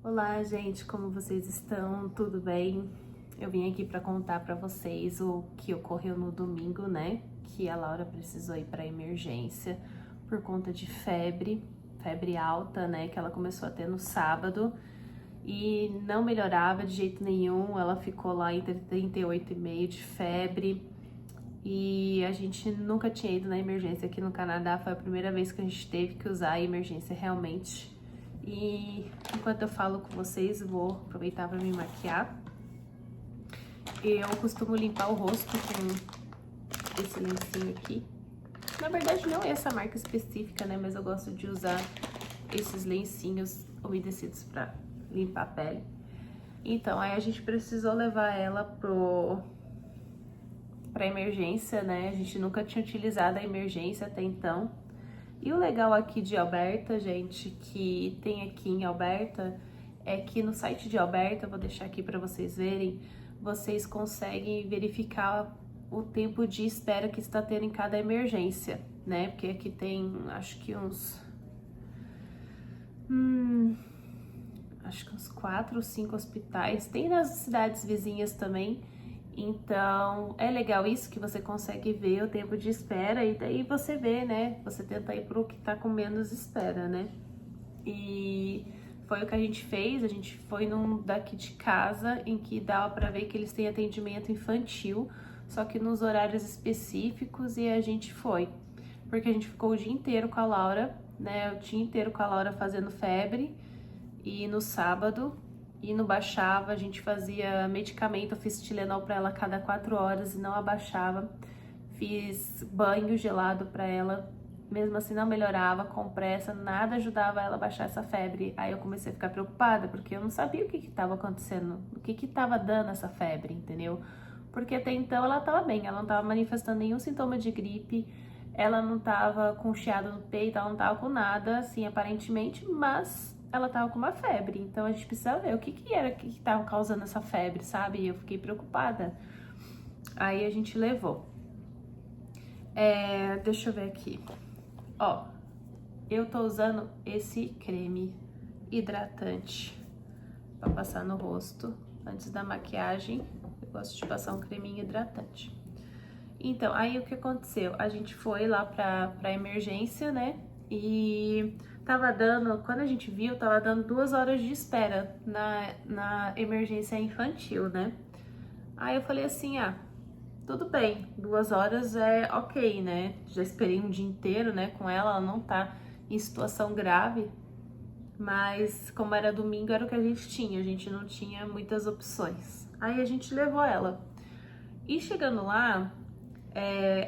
Olá, gente, como vocês estão? Tudo bem? Eu vim aqui para contar para vocês o que ocorreu no domingo, né? Que a Laura precisou ir para emergência por conta de febre alta, né? Que ela começou a ter no sábado e não melhorava de jeito nenhum. Ela ficou lá entre 38,5 de febre e a gente nunca tinha ido na emergência aqui no Canadá. Foi a primeira vez que a gente teve que usar a emergência realmente. E enquanto eu falo com vocês, vou aproveitar para me maquiar. Eu costumo limpar o rosto com esse lencinho aqui. Na verdade não é essa marca específica, né? Mas eu gosto de usar esses lencinhos umedecidos para limpar a pele. Então, aí a gente precisou levar ela pra emergência, né? A gente nunca tinha utilizado a emergência até então. E o legal aqui de Alberta, gente, que tem aqui em Alberta, é que no site de Alberta, vou deixar aqui para vocês verem, vocês conseguem verificar o tempo de espera que está tendo em cada emergência, né? Porque aqui tem, acho que uns 4 ou 5 hospitais. Tem nas cidades vizinhas também. Então, é legal isso, que você consegue ver o tempo de espera e daí você vê, né? Você tenta ir pro que tá com menos espera, né? E foi o que a gente fez. A gente foi num daqui de casa em que dava pra ver que eles têm atendimento infantil, só que nos horários específicos, e a gente foi. Porque a gente ficou o dia inteiro com a Laura, né? O dia inteiro com a Laura fazendo febre. E no sábado, e não baixava, a gente fazia medicamento, eu fiz Tilenol pra ela a cada 4 horas e não abaixava. Fiz banho gelado pra ela, mesmo assim não melhorava, compressa, nada ajudava ela a baixar essa febre. Aí eu comecei a ficar preocupada, porque eu não sabia o que estava acontecendo, o que estava dando essa febre, entendeu? Porque até então ela estava bem, ela não estava manifestando nenhum sintoma de gripe, ela não estava com chiado no peito, ela não estava com nada, assim, aparentemente, mas ela tava com uma febre, então a gente precisava ver o que era que tava causando essa febre, sabe? E eu fiquei preocupada. Aí a gente levou. Deixa eu ver aqui. Ó, eu tô usando esse creme hidratante pra passar no rosto antes da maquiagem. Eu gosto de passar um creminho hidratante. Então, aí o que aconteceu? A gente foi lá pra emergência, né? E tava dando, quando a gente viu, tava dando 2 horas de espera na emergência infantil, né? Aí eu falei assim, tudo bem, 2 horas é ok, né? Já esperei um dia inteiro, né, com ela não tá em situação grave, mas como era domingo, era o que a gente não tinha muitas opções. Aí a gente levou ela. E chegando lá,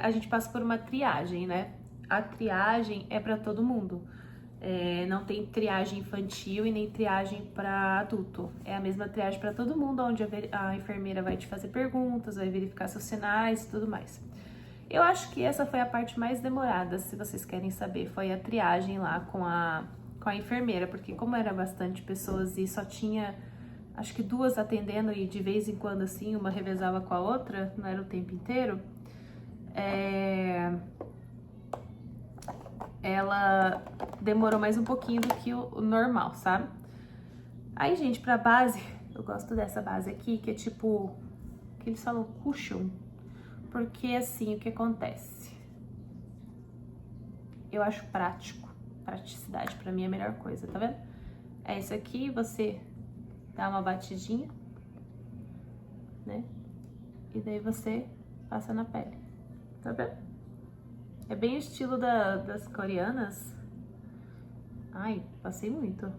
a gente passa por uma triagem, né? A triagem é para todo mundo. Não tem triagem infantil e nem triagem para adulto. É a mesma triagem para todo mundo, onde a enfermeira vai te fazer perguntas, vai verificar seus sinais e tudo mais. Eu acho que essa foi a parte mais demorada, se vocês querem saber, foi a triagem lá com a enfermeira, porque como era bastante pessoas e só tinha, acho que 2 atendendo e de vez em quando assim, uma revezava com a outra, não era o tempo inteiro, ela demorou mais um pouquinho do que o normal, sabe? Aí, gente, pra base, eu gosto dessa base aqui, que é tipo, que eles falam cushion, porque assim, o que acontece? Eu acho prático, praticidade pra mim é a melhor coisa, tá vendo? É isso aqui, você dá uma batidinha, né? E daí você passa na pele, tá vendo? É bem o estilo das coreanas. Ai, passei muito.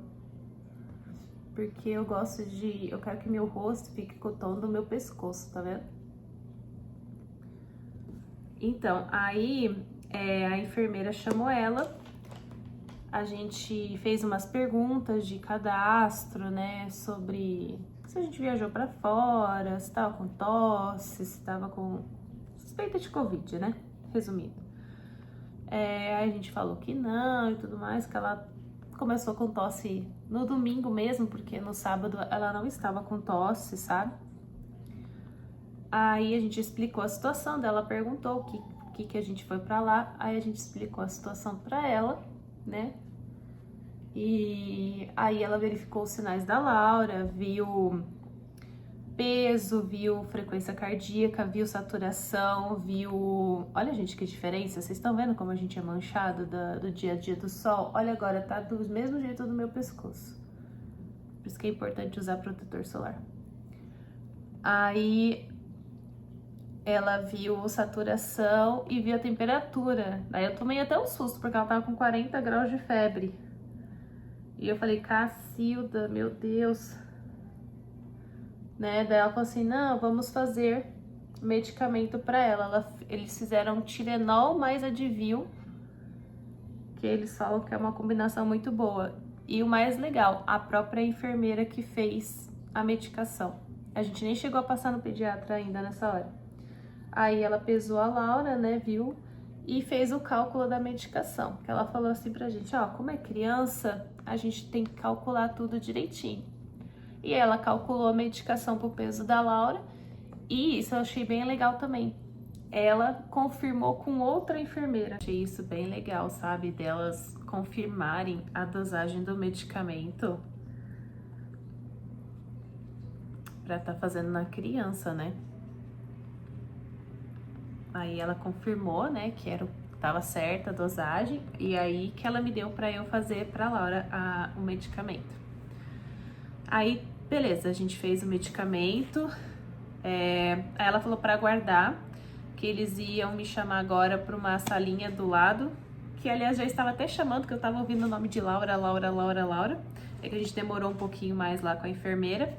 Porque eu gosto de... Eu quero que meu rosto fique com o tom do meu pescoço, tá vendo? Então, aí a enfermeira chamou ela. A gente fez umas perguntas de cadastro, né? Sobre se a gente viajou pra fora, se tava com tosse, se tava com suspeita de Covid, né? Resumindo. Aí a gente falou que não e tudo mais, que ela começou com tosse no domingo mesmo, porque no sábado ela não estava com tosse, sabe? Aí a gente explicou a situação dela, perguntou o que a gente foi pra lá, aí a gente explicou a situação pra ela, né? E aí ela verificou os sinais da Laura, viu peso, viu frequência cardíaca, viu saturação, viu... Olha, gente, que diferença. Vocês estão vendo como a gente é manchado do dia a dia do sol? Olha agora, tá do mesmo jeito do meu pescoço. Por isso que é importante usar protetor solar. Aí ela viu saturação e viu a temperatura. Aí eu tomei até um susto, porque ela tava com 40 graus de febre. E eu falei, Cacilda, meu Deus. Né? Daí ela falou assim, não, vamos fazer medicamento pra ela. Eles fizeram Tilenol mais Advil, que eles falam que é uma combinação muito boa. E o mais legal, a própria enfermeira que fez a medicação. A gente nem chegou a passar no pediatra ainda nessa hora. Aí ela pesou a Laura, né, viu? E fez o cálculo da medicação. Que ela falou assim pra gente, ó, como é criança, a gente tem que calcular tudo direitinho. E ela calculou a medicação pro peso da Laura. E isso eu achei bem legal também. Ela confirmou com outra enfermeira. Achei isso bem legal, sabe? Delas confirmarem a dosagem do medicamento pra tá fazendo na criança, né? Aí ela confirmou, né, que tava certa a dosagem, e aí que ela me deu pra eu fazer pra Laura o medicamento. Aí, beleza, a gente fez o medicamento, aí ela falou pra aguardar, que eles iam me chamar agora pra uma salinha do lado, que aliás já estava até chamando, que eu tava ouvindo o nome de Laura, é que a gente demorou um pouquinho mais lá com a enfermeira.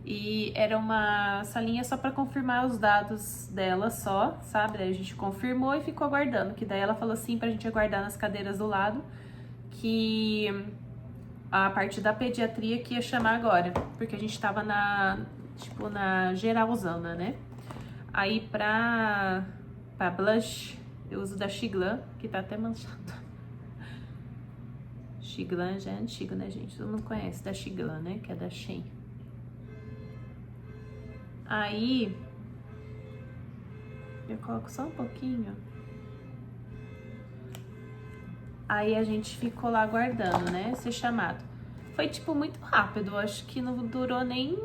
E era uma salinha só para confirmar os dados dela só, sabe? Daí a gente confirmou e ficou aguardando. Que daí ela falou assim pra gente aguardar nas cadeiras do lado, que a parte da pediatria que ia chamar agora. Porque a gente tava na geralzona, né? Aí pra blush, eu uso da Xiglan, que tá até manchado. Xiglan já é antigo, né, gente? Todo mundo conhece da Xiglan, né? Que é da Shein. Aí, eu coloco só um pouquinho. Aí a gente ficou lá aguardando, né, ser chamado. Foi, tipo, muito rápido, acho que não durou nem,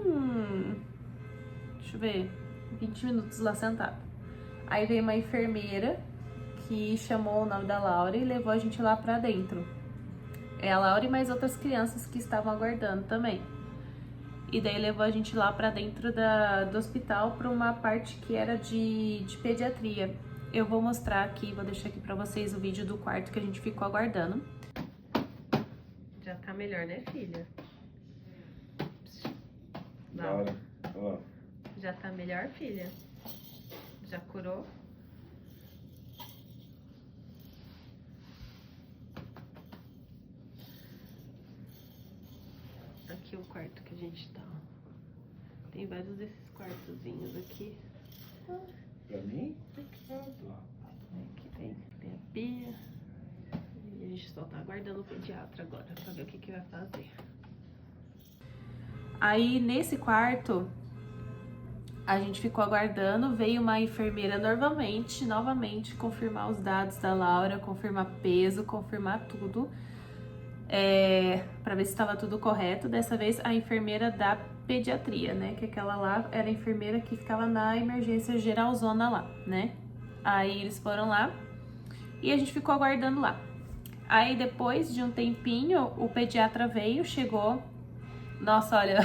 deixa eu ver, 20 minutos lá sentado. Aí veio uma enfermeira que chamou o nome da Laura e levou a gente lá pra dentro. É a Laura e mais outras crianças que estavam aguardando também. E daí levou a gente lá pra dentro do hospital pra uma parte que era de pediatria. Eu vou mostrar aqui, vou deixar aqui pra vocês o vídeo do quarto que a gente ficou aguardando. Já tá melhor, né, filha? Laura, ó. Já tá melhor, filha? Já curou? Aqui o quarto que a gente tá. Tem vários desses quartozinhos aqui. Pra mim? Aqui tem a pia. E a gente só tá aguardando o pediatra agora pra ver o que vai fazer. Aí nesse quarto a gente ficou aguardando, veio uma enfermeira novamente confirmar os dados da Laura, confirmar peso, confirmar tudo. Pra ver se estava tudo correto. Dessa vez a enfermeira da pediatria, né? Que aquela lá era a enfermeira que ficava na emergência geralzona lá, né? Aí eles foram lá e a gente ficou aguardando lá. Aí depois de um tempinho, o pediatra veio, chegou. Nossa, olha,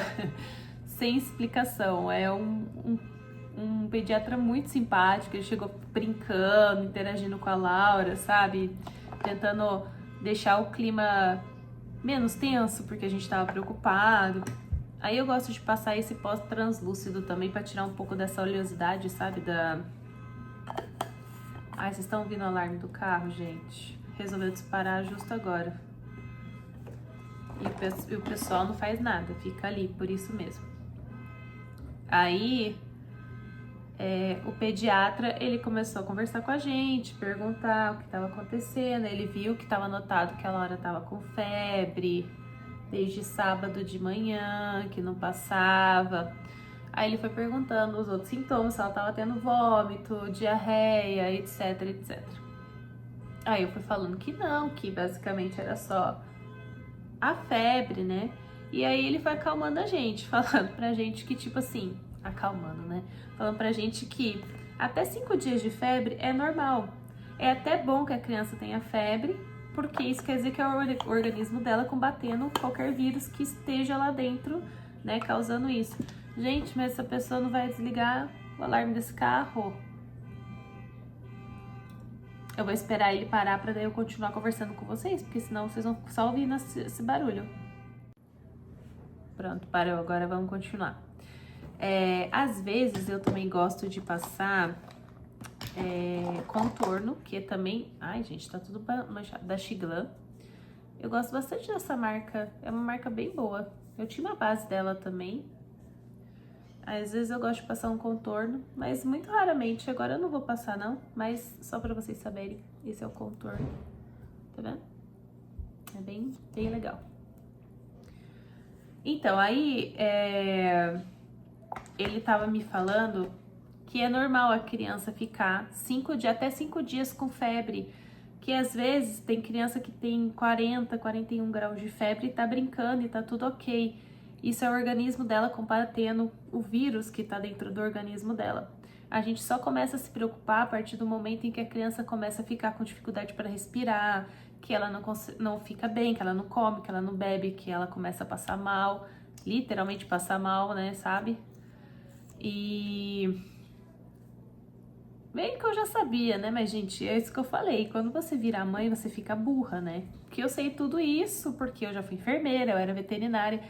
sem explicação. É um pediatra muito simpático. Ele chegou brincando, interagindo com a Laura, sabe? Tentando deixar o clima menos tenso, porque a gente tava preocupado. Aí eu gosto de passar esse pó translúcido também pra tirar um pouco dessa oleosidade, sabe? Ai, vocês estão ouvindo o alarme do carro, gente? Resolveu disparar justo agora. E o pessoal não faz nada, fica ali, por isso mesmo. Aí, o pediatra, ele começou a conversar com a gente, perguntar o que estava acontecendo. Ele viu que estava anotado que a Laura estava com febre desde sábado de manhã, que não passava. Aí ele foi perguntando os outros sintomas, se ela estava tendo vômito, diarreia, etc, etc. Aí eu fui falando que não, que basicamente era só a febre, né? E aí ele foi acalmando a gente, falando pra gente que, tipo assim, acalmando, né? Falando pra gente que até 5 dias de febre é normal. É até bom que a criança tenha febre, porque isso quer dizer que é o organismo dela combatendo qualquer vírus que esteja lá dentro, né, causando isso. Gente, mas essa pessoa não vai desligar o alarme desse carro? Eu vou esperar ele parar pra daí eu continuar conversando com vocês, porque senão vocês vão só ouvir esse barulho. Pronto, parou. Agora vamos continuar. Às vezes eu também gosto de passar contorno, que também... Ai, gente, tá tudo manchado. Da Xiglan. Eu gosto bastante dessa marca. É uma marca bem boa. Eu tinha uma base dela também. Às vezes eu gosto de passar um contorno, mas muito raramente. Agora eu não vou passar, não. Mas só pra vocês saberem, esse é o contorno. Tá vendo? É bem, bem legal. Então, aí... ele tava me falando que é normal a criança ficar até 5 dias com febre. Que às vezes tem criança que tem 40, 41 graus de febre e tá brincando e tá tudo ok. Isso é o organismo dela combatendo o vírus que tá dentro do organismo dela. A gente só começa a se preocupar a partir do momento em que a criança começa a ficar com dificuldade para respirar, que ela não fica bem, que ela não come, que ela não bebe, que ela começa a passar mal, literalmente passar mal, né, sabe? E bem que eu já sabia, né? Mas, gente, é isso que eu falei. Quando você vira mãe, você fica burra, né? Porque eu sei tudo isso, porque eu já fui enfermeira, eu era veterinária.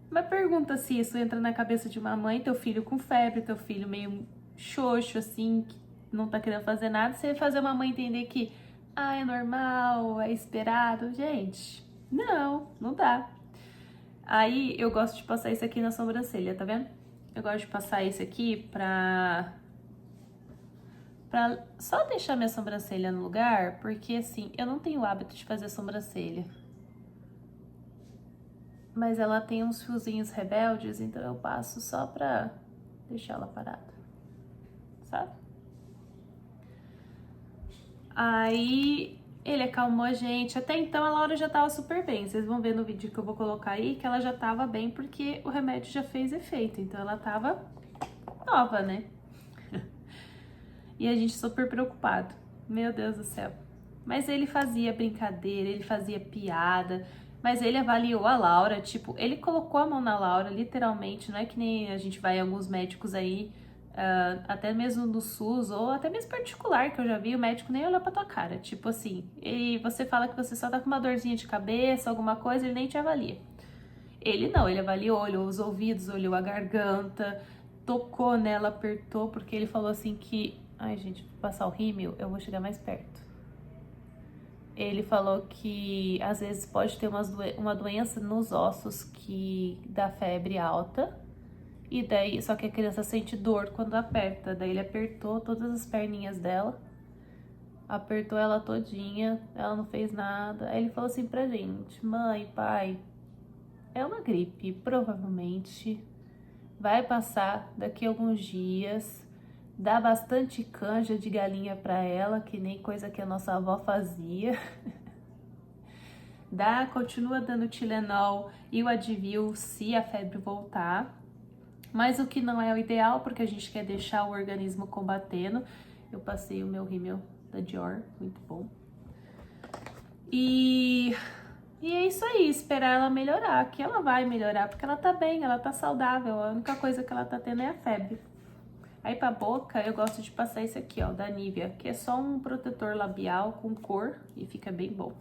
Mas pergunta se isso entra na cabeça de uma mãe, teu filho com febre, teu filho meio xoxo, assim, que não tá querendo fazer nada. Você fazer uma mãe entender que, é normal, é esperado. Gente, não dá. Aí, eu gosto de passar isso aqui na sobrancelha, tá vendo? Eu gosto de passar esse aqui pra só deixar minha sobrancelha no lugar, porque assim, eu não tenho o hábito de fazer sobrancelha. Mas ela tem uns fiozinhos rebeldes, então eu passo só pra deixar ela parada, sabe? Aí ele acalmou a gente. Até então a Laura já tava super bem. Vocês vão ver no vídeo que eu vou colocar aí que ela já tava bem porque o remédio já fez efeito. Então ela tava nova, né? E a gente super preocupado. Meu Deus do céu. Mas ele fazia brincadeira, ele fazia piada, mas ele avaliou a Laura, tipo, ele colocou a mão na Laura, literalmente, não é que nem a gente vai em alguns médicos aí, até mesmo do SUS, ou até mesmo particular, que eu já vi, o médico nem olha pra tua cara, tipo assim, e você fala que você só tá com uma dorzinha de cabeça, alguma coisa, ele nem te avalia. Ele não, ele avaliou, olhou os ouvidos, olhou a garganta, tocou nela, apertou, porque ele falou assim que... Ai, gente, vou passar o rímel, eu vou chegar mais perto. Ele falou que às vezes pode ter uma doença nos ossos que dá febre alta. E daí, só que a criança sente dor quando aperta. Daí ele apertou todas as perninhas dela. Apertou ela todinha, ela não fez nada. Aí ele falou assim pra gente: mãe, pai, é uma gripe, provavelmente vai passar daqui a alguns dias. Dá bastante canja de galinha pra ela, que nem coisa que a nossa avó fazia. Continua dando Tilenol e o Advil se a febre voltar. Mas o que não é o ideal, porque a gente quer deixar o organismo combatendo. Eu passei o meu rímel da Dior, muito bom. E é isso aí, esperar ela melhorar, que ela vai melhorar, porque ela tá bem, ela tá saudável. A única coisa que ela tá tendo é a febre. Aí pra boca, eu gosto de passar esse aqui, ó, da Nivea, que é só um protetor labial com cor e fica bem bom.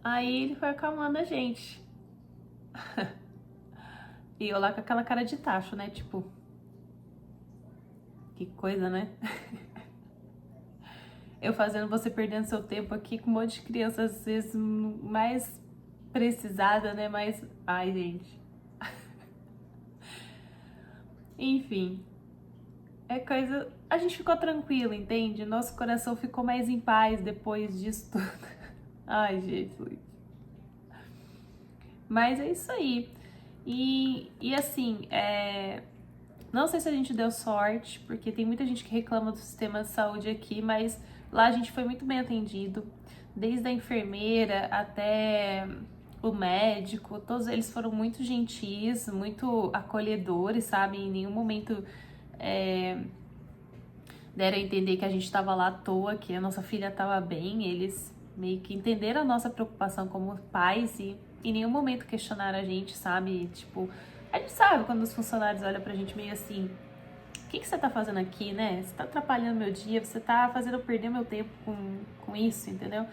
Aí ele foi acalmando a gente. E eu lá com aquela cara de tacho, né? Tipo, que coisa, né? Eu fazendo você perdendo seu tempo aqui com um monte de criança, às vezes mais precisada, né? Mas, ai, gente. Enfim, é coisa... A gente ficou tranquilo, entende? Nosso coração ficou mais em paz depois disso tudo. Ai, Jesus. Mas é isso aí. E assim, não sei se a gente deu sorte, porque tem muita gente que reclama do sistema de saúde aqui, mas lá a gente foi muito bem atendido. desde a enfermeira até o médico, todos eles foram muito gentis, muito acolhedores, sabe? Em nenhum momento deram a entender que a gente estava lá à toa, que a nossa filha estava bem. Eles meio que entenderam a nossa preocupação como pais e em nenhum momento questionaram a gente, sabe? Tipo, a gente sabe quando os funcionários olham pra gente meio assim, o que você tá fazendo aqui, né? Você tá atrapalhando meu dia, você tá fazendo eu perder meu tempo com isso, entendeu?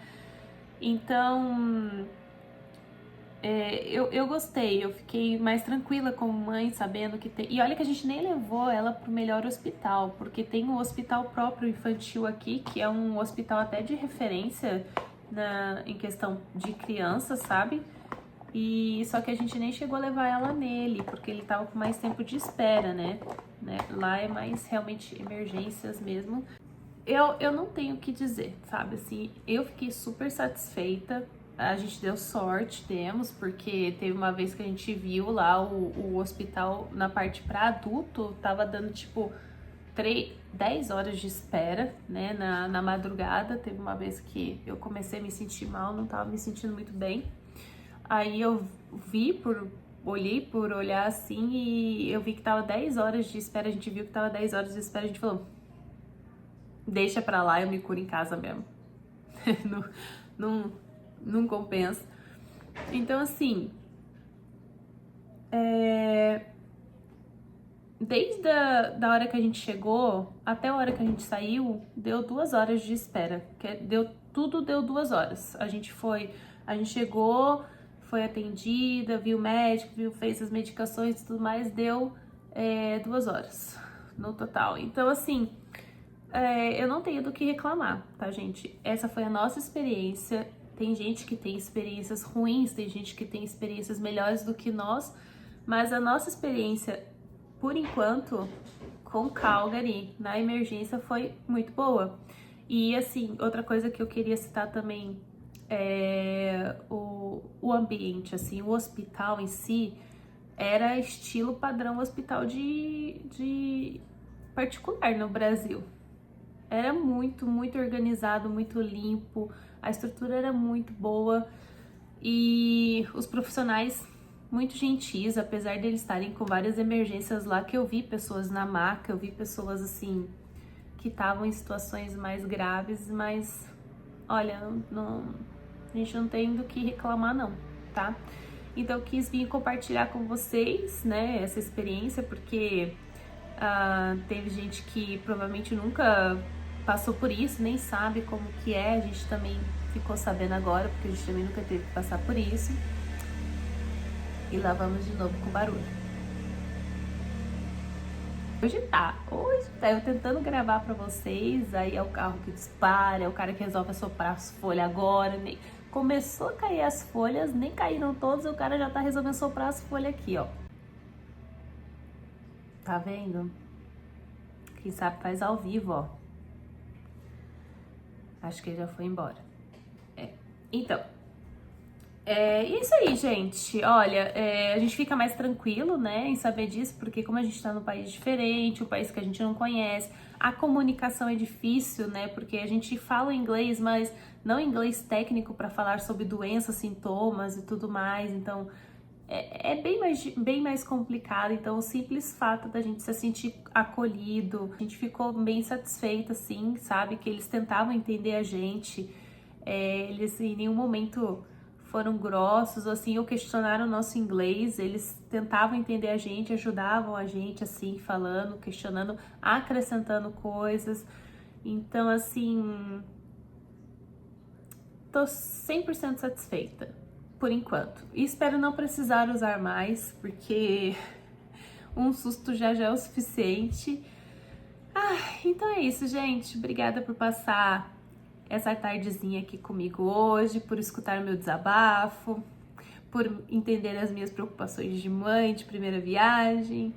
Então, eu gostei, eu fiquei mais tranquila como mãe, sabendo que tem... E olha que a gente nem levou ela pro melhor hospital, porque tem um hospital próprio infantil aqui, que é um hospital até de referência em questão de crianças, sabe? E só que a gente nem chegou a levar ela nele, porque ele tava com mais tempo de espera, né? Lá é mais realmente emergências mesmo. Eu não tenho o que dizer, sabe? Assim, eu fiquei super satisfeita. A gente deu sorte, porque teve uma vez que a gente viu lá o hospital na parte para adulto, tava dando tipo 10 horas de espera, né? Na madrugada. Teve uma vez que eu comecei a me sentir mal, não tava me sentindo muito bem. Aí eu olhei por olhar assim e eu vi que tava 10 horas de espera. A gente viu que tava 10 horas de espera, a gente falou, deixa pra lá, eu me curo em casa mesmo. não compensa. Então, assim, desde da hora que a gente chegou até a hora que a gente saiu, deu 2 horas de espera. Deu 2 horas. A gente chegou, foi atendida, viu o médico, fez as medicações e tudo mais, deu 2 horas no total. Então, assim, eu não tenho do que reclamar, tá, gente? Essa foi a nossa experiência. Tem gente que tem experiências ruins, tem gente que tem experiências melhores do que nós, mas a nossa experiência, por enquanto, com Calgary, na emergência, foi muito boa. E, assim, outra coisa que eu queria citar também é o ambiente, assim, o hospital em si era estilo padrão hospital de particular no Brasil. Era muito, muito organizado, muito limpo, a estrutura era muito boa e os profissionais muito gentis, apesar de eles estarem com várias emergências lá, que eu vi pessoas na maca, eu vi pessoas assim que estavam em situações mais graves, mas olha, a gente não tem do que reclamar não, tá? Então eu quis vir compartilhar com vocês, né, essa experiência, porque teve gente que provavelmente nunca passou por isso, nem sabe como que é, a gente também ficou sabendo agora, porque a gente também nunca teve que passar por isso. E lá vamos de novo com barulho. Hoje tá, eu tentando gravar pra vocês, aí é o carro que dispara, é o cara que resolve assoprar as folhas agora, começou a cair as folhas, nem caíram todas, o cara já tá resolvendo soprar as folhas aqui, ó. Tá vendo? Quem sabe faz ao vivo, ó. Acho que ele já foi embora. Então, isso aí, gente. Olha, a gente fica mais tranquilo, né, em saber disso, porque como a gente tá num país diferente, um país que a gente não conhece, a comunicação é difícil, né, porque a gente fala inglês, mas não inglês técnico para falar sobre doenças, sintomas e tudo mais, então é bem mais complicado. Então o simples fato da gente se sentir acolhido, a gente ficou bem satisfeita, assim, sabe, que eles tentavam entender a gente, eles em nenhum momento foram grossos, assim, ou questionaram o nosso inglês, eles tentavam entender a gente, ajudavam a gente, assim, falando, questionando, acrescentando coisas. Então, assim, tô 100% satisfeita, por enquanto. E espero não precisar usar mais, porque um susto já é o suficiente. Então é isso, gente. Obrigada por passar essa tardezinha aqui comigo hoje, por escutar meu desabafo, por entender as minhas preocupações de mãe, de primeira viagem.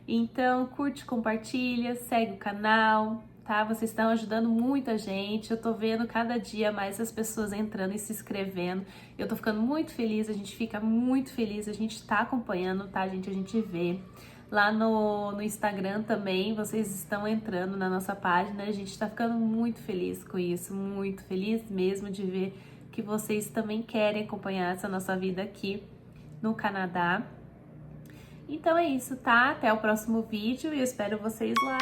Então, curte, compartilha, segue o canal, tá? Vocês estão ajudando muita gente, eu tô vendo cada dia mais as pessoas entrando e se inscrevendo. Eu tô ficando muito feliz, a gente fica muito feliz, a gente tá acompanhando, tá, gente? A gente vê. Lá no Instagram também, vocês estão entrando na nossa página. A gente tá ficando muito feliz com isso, muito feliz mesmo de ver que vocês também querem acompanhar essa nossa vida aqui no Canadá. Então é isso, tá? Até o próximo vídeo e eu espero vocês lá.